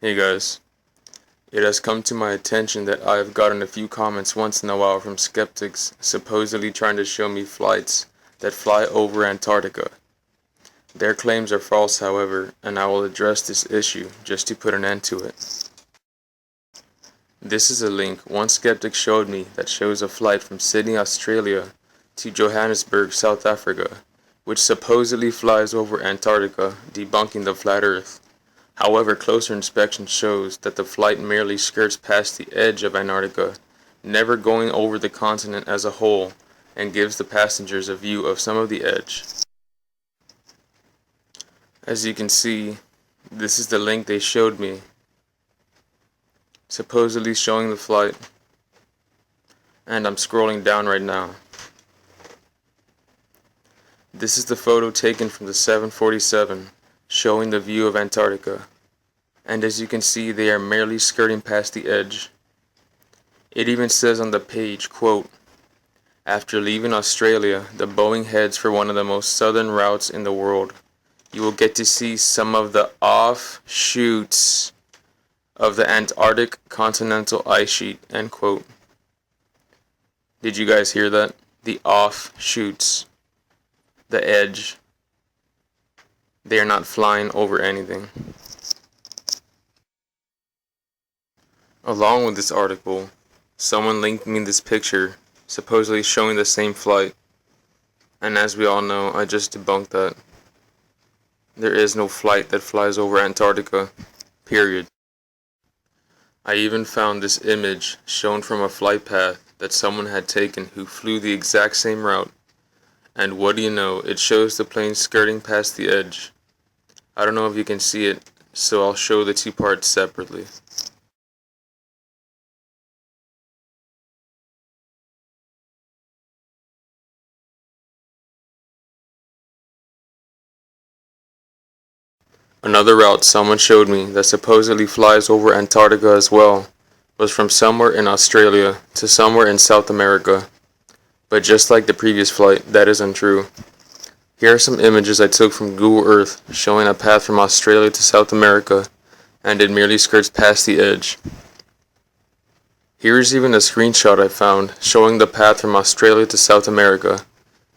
Hey guys, it has come to my attention that I have gotten a few comments once in a while from skeptics supposedly trying to show me flights that fly over Antarctica. Their claims are false, however, and I will address this issue just to put an end to it. This is a link one skeptic showed me that shows a flight from Sydney, Australia to Johannesburg, South Africa, which supposedly flies over Antarctica, debunking the flat Earth. However, closer inspection shows that the flight merely skirts past the edge of Antarctica, never going over the continent as a whole, and gives the passengers a view of some of the edge. As you can see, this is the link they showed me, supposedly showing the flight, and I'm scrolling down right now. This is the photo taken from the 747, showing the view of Antarctica, and as you can see, they are merely skirting past the edge. It even says on the page, quote, "After leaving Australia, the Boeing heads for one of the most southern routes in the world. You will get to see some of the offshoots of the Antarctic continental ice sheet," end quote. Did you guys hear that? The offshoots. The edge. They are not flying over anything. Along with this article, someone linked me this picture, supposedly showing the same flight. And as we all know, I just debunked that. There is no flight that flies over Antarctica, period. I even found this image shown from a flight path that someone had taken who flew the exact same route. And what do you know, it shows the plane skirting past the edge. I don't know if you can see it, so I'll show the two parts separately. Another route someone showed me that supposedly flies over Antarctica as well was from somewhere in Australia to somewhere in South America. But just like the previous flight, that is untrue. Here are some images I took from Google Earth showing a path from Australia to South America, and it merely skirts past the edge. Here is even a screenshot I found showing the path from Australia to South America,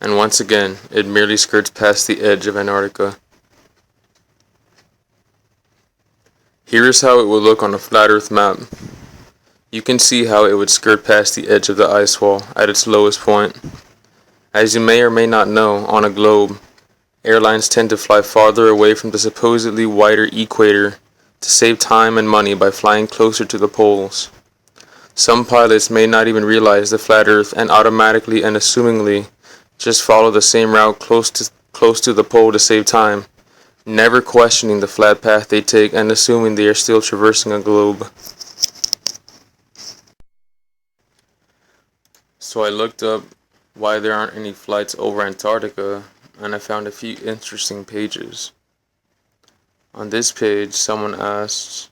and once again, it merely skirts past the edge of Antarctica. Here is how it would look on a flat Earth map. You can see how it would skirt past the edge of the ice wall at its lowest point. As you may or may not know, on a globe, airlines tend to fly farther away from the supposedly wider equator to save time and money by flying closer to the poles. Some pilots may not even realize the flat Earth and automatically and assumingly just follow the same route close to the pole to save time, never questioning the flat path they take and assuming they are still traversing a globe. So I looked up why there aren't any flights over Antarctica, and I found a few interesting pages. On this page, someone asked,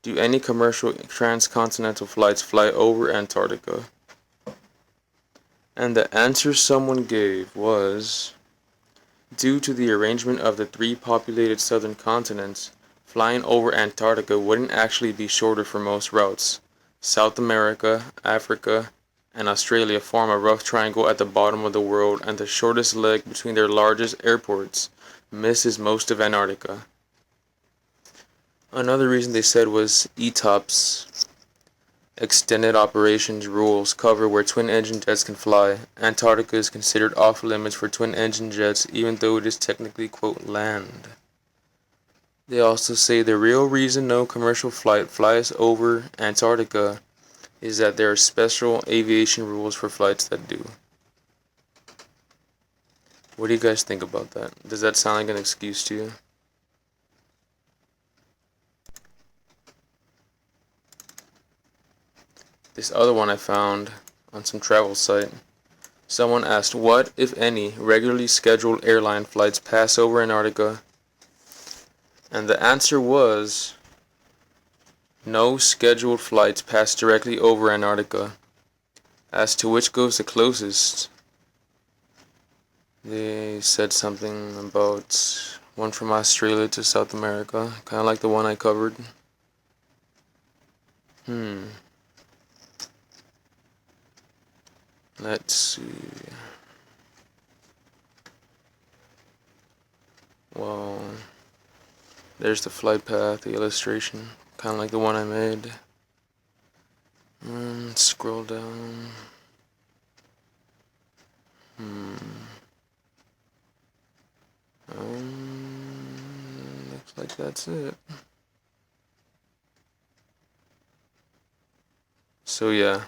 "Do any commercial transcontinental flights fly over Antarctica?" And the answer someone gave was, "Due to the arrangement of the three populated southern continents, flying over Antarctica wouldn't actually be shorter for most routes. South America, Africa, and Australia form a rough triangle at the bottom of the world, and the shortest leg between their largest airports misses most of Antarctica." Another reason they said was ETOPS, Extended Operations Rules, cover where twin-engine jets can fly. Antarctica is considered off-limits for twin-engine jets, even though it is technically, quote, land. They also say the real reason no commercial flight flies over Antarctica is that there are special aviation rules for flights that do. What do you guys think about that? Does that sound like an excuse to you? This other one I found on some travel site. Someone asked, what, if any, regularly scheduled airline flights pass over Antarctica? And the answer was, no scheduled flights pass directly over Antarctica. As to which goes the closest, they said something about One from Australia to South America, kind of like the one I covered. Let's see. Well, there's the flight path, the illustration, kind of like the one I made. Scroll down. Looks like that's it. So yeah,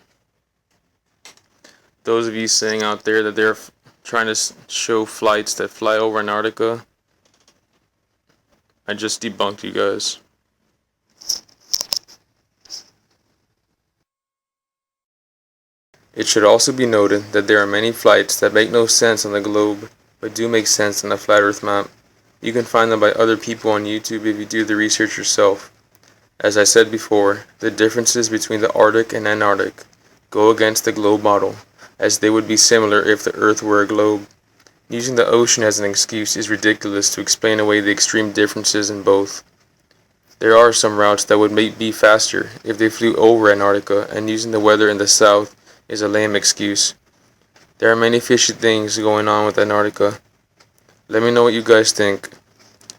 those of you saying out there that they're trying to show flights that fly over Antarctica, I just debunked you guys. It should also be noted that there are many flights that make no sense on the globe, but do make sense on a flat earth map. You can find them by other people on YouTube if you do the research yourself. As I said before, the differences between the Arctic and Antarctic go against the globe model, as they would be similar if the Earth were a globe. Using the ocean as an excuse is ridiculous to explain away the extreme differences in both. There are some routes that would be faster if they flew over Antarctica, and using the weather in the south is a lame excuse. There are many fishy things going on with Antarctica. Let me know what you guys think.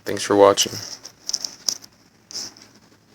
Thanks for watching.